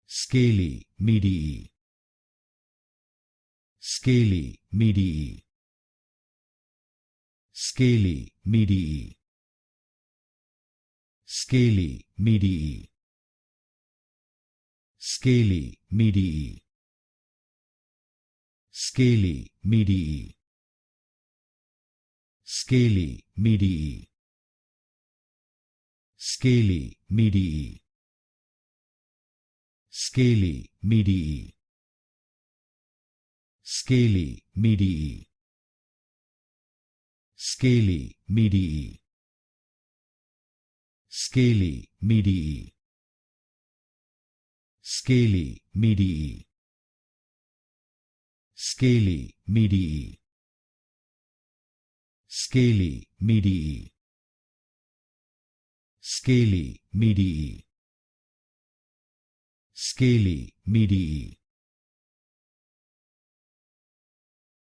Scalae Mediae. Scalae Mediae. Scalae Mediae. Scalae Mediae. Scalae Mediae. Scalae Mediae. Scalae Mediae. Scalae Mediae. Scalae Mediae. Scalae Mediae. Scalae Mediae. Scalae Mediae. Scalae Mediae. Scalae Mediae. Scalae Mediae. Scalae Mediae. Scalae Mediae.